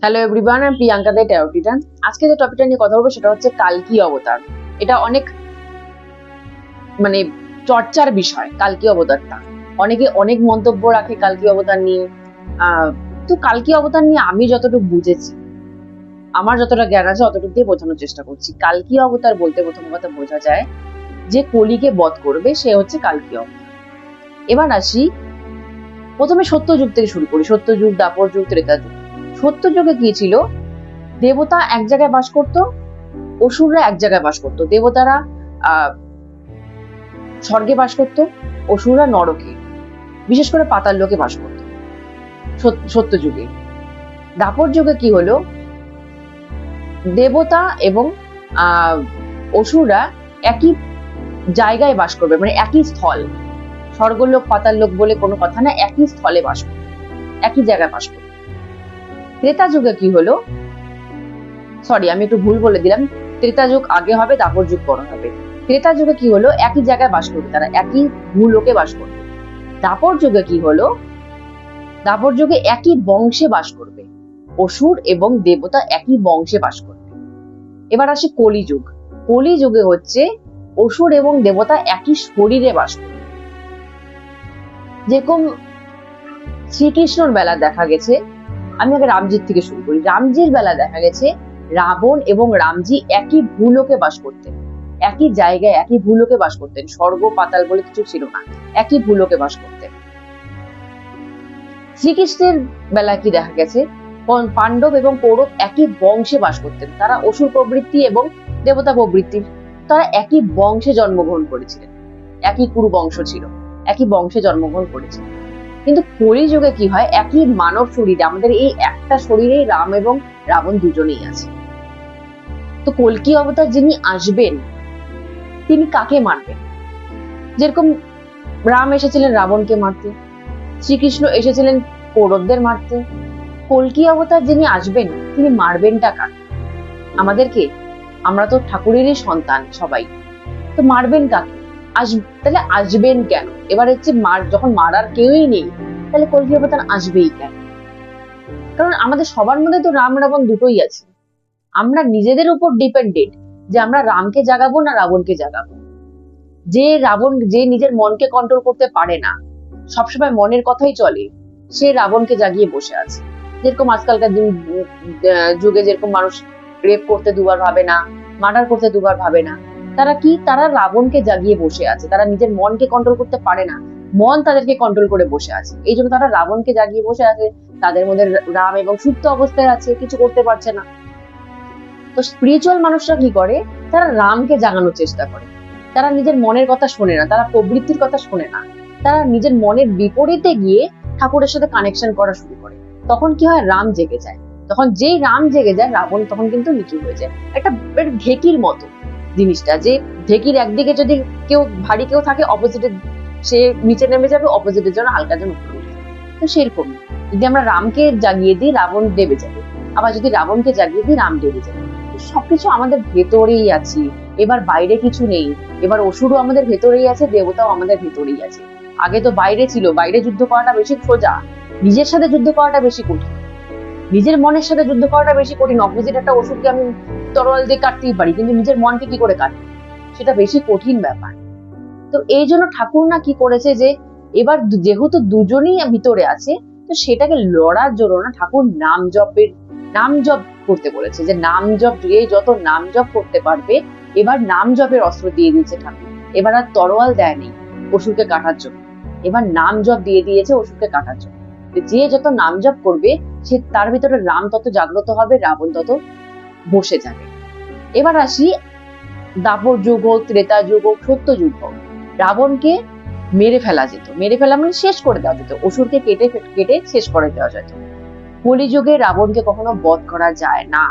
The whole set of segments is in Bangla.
হ্যালো এভরিওয়ান, আমি প্রিয়াঙ্কা দে ট্যারো টিটার। আজকে যে টপিকটা নিয়ে কথা বলবো সেটা হচ্ছে কালকি অবতার। এটা অনেক মানে চর্চার বিষয় কালকি অবতারটা। অনেকে অনেক মন্তব্য রাখে কালকি অবতার নিয়ে। তো কালকি অবতার নিয়ে আমি যতটুকু বুঝেছি, আমার যতটা জ্ঞান আছে অতটুকু দিয়ে বোঝানোর চেষ্টা করছি। কালকি অবতার বলতে প্রথম কথা বোঝা যায় যে কলিকে বধ করবে সে হচ্ছে কালকি অবতার। এবার আসি প্রথমে সত্যযুগ থেকে শুরু করি। সত্যযুগ, দ্বাপর যুগ, ত্রেতা যুগ। সত্যযুগে কি ছিল? দেবতা এক জায়গায় বাস করতো, অসুররা এক জায়গায় বাস করতো। দেবতারা স্বর্গে বাস করতো, অসুররা নরকে, বিশেষ করে পাতাল লোকে বাস করতো সত্য যুগে। দাপর যুগে কি হলো? দেবতা এবং অসুররা একই জায়গায় বাস করবে, মানে একই স্থল। স্বর্গলোক পাতাল লোক বলে কোনো কথা না, একই স্থলে বাস করবে, একই জায়গায় বাস করবে। ত্রেতা যুগে কি হলো? সরি, আমি একটু ভুল বলে দিলাম। ত্রেতা যুগ আগে হবে, দাপর যুগ পরে হবে। ত্রেতা যুগে কি হলো? একই জায়গায় বাস করবে, তারা একই ভূলোকে বাস করবে। দাপর যুগে কি হলো? দাপর যুগে একই বংশে বাস করবে, অসুর এবং দেবতা একই বংশে বাস করবে। এবার আসি কলিযুগ। কলিযুগে হচ্ছে অসুর এবং দেবতা একই শরীরে বাস করবে। যেরকম শ্রীকৃষ্ণর বেলা দেখা গেছে, আমি আগে রামজির থেকে শুরু করি। রামজির বেলা দেখা গেছে রাবণ এবং রামজি একই ভূলোকে বাস করতেন, একই জায়গায় একই ভূলোকে বাস করতেন। স্বর্গ পাতাল বলে কিছু ছিল না, একই ভূলোকে বাস করতেন। শ্রীকৃষ্ণের বেলা কি দেখা গেছে? পাণ্ডব এবং কৌরব একই বংশে বাস করতেন। তারা অসুর প্রবৃত্তি এবং দেবতা প্রবৃত্তির, তারা একই বংশে জন্মগ্রহণ করেছিলেন, একই কুরু বংশ ছিল, একই বংশে জন্মগ্রহণ করেছিলেন। কিন্তু কলিযুগে কি হয়? একই মানব শরীরে, আমাদের এই একটা শরীরেই রাম এবং রাবণ দুজনেই আছে। তো কল্কি অবতার যিনি আসবেন তিনি কাকে মারবেন? যেরকম রাম এসেছিলেন রাবণকে মারতে, শ্রীকৃষ্ণ এসেছিলেন কৌরবদের মারতে। কল্কি অবতার যিনি আসবেন তিনি মারবেনটা কাকে? আমাদেরকে। আমরা তো ঠাকুরেরই সন্তান সবাই, তো মারবেন কাকে? তাহলে আসবেন কেন? এবার হচ্ছে যখন মারার কেউই নেই, তাহলে কল্কি অবতার আসবেই কেন? কারণ আমাদের সবার মধ্যে তো রাম রাবণ দুটোই আছে। আমরা নিজেদের উপর ডিপেন্ডেন্ট যে আমরা রামকে জাগাবো না রাবণকে জাগাবো। যে নিজের মনকে কন্ট্রোল করতে পারে না, সবসময় মনের কথাই চলে, সে রাবণকে জাগিয়ে বসে আছে। যেরকম আজকালকার যুগে যেরকম মানুষ রেপ করতে দুবার ভাবে না, মার্ডার করতে দুবার ভাবে না, তারা রাবণকে জাগিয়ে বসে আছে। তারা নিজের মনকে কন্ট্রোল করতে পারে না, মন তাদেরকে কন্ট্রোল করে বসে আছে। এই জন্য তারা রাবণকে জাগিয়ে বসে আছে। তাদের মধ্যে রাম এবং সুপ্ত অবস্থায় আছে, কিছু করতে পারছে না। তো স্পিরিচুয়াল মানুষরা কি করে? তারা রামকে জাগানোর চেষ্টা করে। তারা নিজের মনের কথা শোনে না, তারা প্রবৃত্তির কথা শোনে না, তারা নিজের মনের বিপরীতে গিয়ে ঠাকুরের সাথে কানেকশন করা শুরু করে। তখন কি হয়? রাম জেগে যায়। তখন যেই রাম জেগে যায়, রাবণ তখন কিন্তু নিচু হয়ে যায়। একটা ঢেকির মতো জিনিসটা, যে ঢেকির একদিকে যদি কেউ ভারী কেউ থাকে, অপোজিটে সে নিচে নেমে যাবে, অপোজিটের জন্য হালকা যেন উপরে উঠবে। তো সেরকম যদি আমরা রামকে জাগিয়ে দিই, রাবণ দেবে যাবে। আবার যদি রাবণকে জাগিয়ে দিই, রাম দেবে যাবে। সবকিছু আমাদের ভেতরেই আছে, এবার বাইরে কিছু নেই। এবার অসুরও আমাদের ভেতরেই আছে, দেবতাও আমাদের ভেতরেই আছে। আগে তো বাইরে ছিল, বাইরে যুদ্ধ করাটা বেশি সোজা, নিজের সাথে যুদ্ধ করাটা বেশি কঠিন। নিজের মনের সাথে যুদ্ধ করাটা বেশি কঠিন। অপোজিট একটা অসুরকে আমি তরোয়াল দিয়ে কাটতেই পারি, কিন্তু নিজের মনকে কি করে কাটবো, সেটা বেশি কঠিন ব্যাপার। তো এই জন্য ঠাকুর না কি করেছে, যে এবার যেহেতু দুজনেই ভিতরে আছে, তো সেটাকে লড়ার জন্য না ঠাকুর নাম জপ করতে বলেছে। যে নাম জপ, যে যত নাম জপ করতে পারবে, এবার নাম জপের অস্ত্র দিয়ে দিয়েছে ঠাকুর। এবার আর তরোয়াল দেয়নি অসুরকে কাটার জন্য, এবার নাম জপ দিয়ে দিয়েছে অসুরকে কাটার জন্য। যে যত নাম জপ করবে, সে তার ভিতরে রাম তত জাগ্রত হবে, রাবণ তত বসে যাবে। এবার আসি দাপর যুগ হোক, ত্রেতা যুগ হোক, সত্য যুগ হোক, রাবণকে মেরে ফেলা যেত। মেরে ফেলা মানে শেষ করে দেওয়া যেত, অসুরকে কেটে কেটে শেষ করে দেওয়া যেত। কলিযুগে রাবণকে কখনো বধ করা যায় না,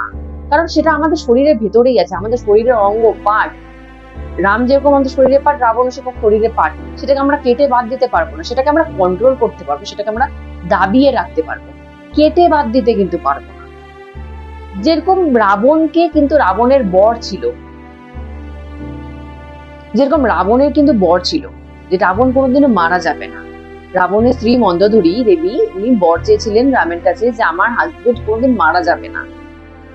কারণ সেটা আমাদের শরীরের ভেতরেই আছে, আমাদের শরীরের অঙ্গ পার্ট। রাম যেরকম আমাদের শরীরের পার্ট, রাবণ সেরকম শরীরের পার্ট। সেটাকে আমরা কেটে বাদ দিতে পারবো না, সেটাকে আমরা কন্ট্রোল করতে পারবো, সেটাকে আমরা দাবিয়ে রাখতে পারবো, কেটে বাদ দিতে কিন্তু পারবো না। যেরকম রাবণকে কিন্তু রাবণের বর ছিল, যেরকম রাবণের কিন্তু বর ছিল যে রাবণ কোনোদিনও মারা যাবে না, রাবণের স্ত্রী মন্দোদরী দেবী উনি বর চেয়েছিলেন রামের কাছে যে আমার হাজবেন্ড কোনোদিন মারা যাবে না,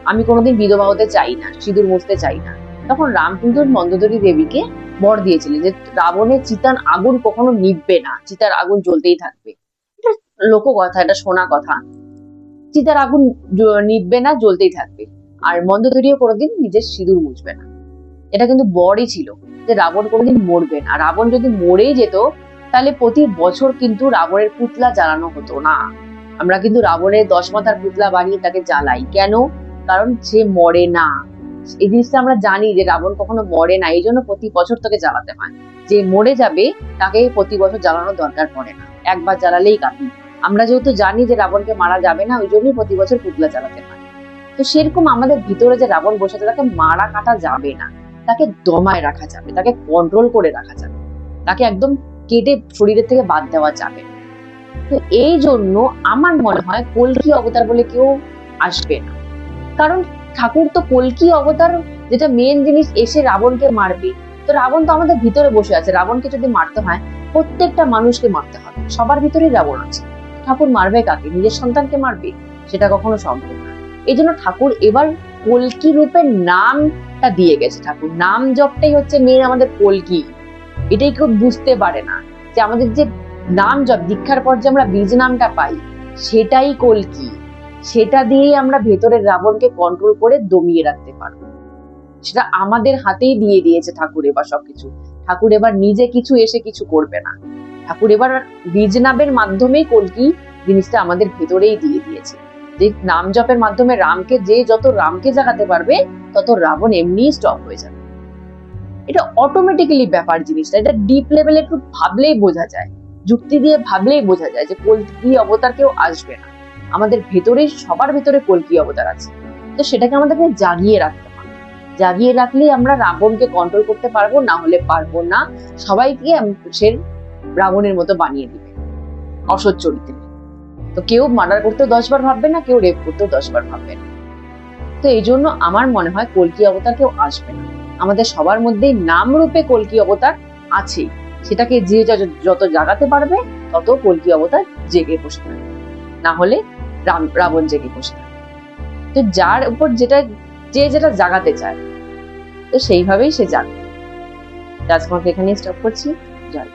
আমি কোনোদিন বিধবা হতে চাই না, সিঁদুর মুছতে চাই না। তখন রাম কিন্তু মন্দোদরী দেবীকে বর দিয়েছিলেন যে রাবণের চিতার আগুন কখনো নিভবে না, চিতার আগুন জ্বলতেই থাকবে। এটা লোককথা, এটা শোনা কথা। চিতার আগুন নিভবে না, জ্বলতেই থাকবে। আর মন্দোদরীও কোনোদিন নিজের সিঁদুর মুছবে না। এটা কিন্তু বরই ছিল যে রাবণ কোনোদিন মরবে না। রাবণ যদি মরেই যেত তাহলে প্রতি বছর কিন্তু রাবণের পুতলা জ্বালানো হতো না। আমরা কিন্তু রাবণের 10 মাথার পুতলা বানিয়ে তাকে জ্বালাই কেন? কারণ সে মরে না। এই জিনিসটা আমরা জানি যে রাবণ কখনো মরে না, এই জন্য প্রতি বছর তাকে জ্বালাতে হয়। যে মরে যাবে তাকে প্রতি বছর জ্বালানোর দরকার পড়ে না, একবার জ্বালালেই কাফি। আমরা যেহেতু জানি যে রাবণকে মারা যাবে না, ওই জন্যই প্রতি বছর পুতলা জ্বালাতে হয়। তো সেরকম আমাদের ভিতরে যে রাবণ বসে আছে তাকে মারা কাটা যাবে না, তাকে দমায় রাখা যাবে, তাকে কন্ট্রোল করে রাখা যাবে, তাকে একদম কেটে শরীরের থেকে বাদ দেওয়া যাবে। তো এই জন্য আমার মনে হয় কল্কি অবতার বলে কেউ আসবে না। কারণ ঠাকুর তো কল্কি অবতার, যেটা মেন জিনিস, এসে রাবণকে মারবে। তো রাবণ তো আমাদের ভিতরে বসে আছে, রাবণকে যদি মারতে হয় প্রত্যেকটা মানুষকে মারতে হবে, সবার ভিতরেই রাবণ আছে। ঠাকুর মারবে কাকে? নিজের সন্তানকে মারবে? সেটা কখনো সম্ভব না। এই জন্য ঠাকুর এবার কল্কি রূপের নামটা দিয়ে গেছে। ঠাকুর নাম জপটাই হচ্ছে মেন আমাদের কল্কি। এটাই কেউ বুঝতে পারে না যে আমাদের যে নাম জপ, দীক্ষার পর যে আমরা বীজ নামটা পাই সেটাই কল্কি। সেটা দিয়েই আমরা ভেতরের রাবণকে কন্ট্রোল করে দমিয়ে রাখতে পারবো। সেটা আমাদের হাতেই দিয়ে দিয়েছে ঠাকুর এবার সবকিছু। ঠাকুর এবার নিজে কিছু এসে কিছু করবে না। ঠাকুর এবার বীজ নামের মাধ্যমেই কল্কি জিনিসটা আমাদের ভেতরেই দিয়ে দিয়েছে। যে নাম জপের মাধ্যমে যত রামকে জাগাতে পারবে তত রাবণ এমনি স্টপ হয়ে যাবে। এটা অটোমেটিক্যালি ব্যাপার জিনিসটা, এটা ডিপ লেভেলে একটু ভাবলেই বোঝা যায়, যুক্তি দিয়ে ভাবলেই বোঝা যায় যে কল্কি অবতার কেউ আসবে না। আমাদের ভেতরে, সবার ভেতরে কল্কি অবতার আছে। তো সেটাকে আমাদেরকে জাগিয়ে রাখতে হবে। জাগিয়ে রাখলেই আমরা রাবণকে কন্ট্রোল করতে পারবো, না হলে পারবো না। সবাইকে সে রাবণের মতো বানিয়ে দিবে, অসৎ চরিত্রে। তো কেউ মার্ডার করতেও 10 বার ভাববে না, কেউ রেপ করতেও 10 বার ভাববে না। তো এই জন্য আমার মনে হয় কল্কি অবতার কেউ আসবে না। আমাদের সবার মধ্যেই নাম রূপে কল্কি অবতার আছে, সেটাকে যে যত জাগাতে পারবে তত কল্কি অবতার জেগে বসে থাকবে, না হলে রাবণ জেগে বসে থাকবে। তো যার উপর যেটা জাগাতে চায় তো সেইভাবেই সে জাগবে। আজকে এখানেই স্টপ করছি। জয়।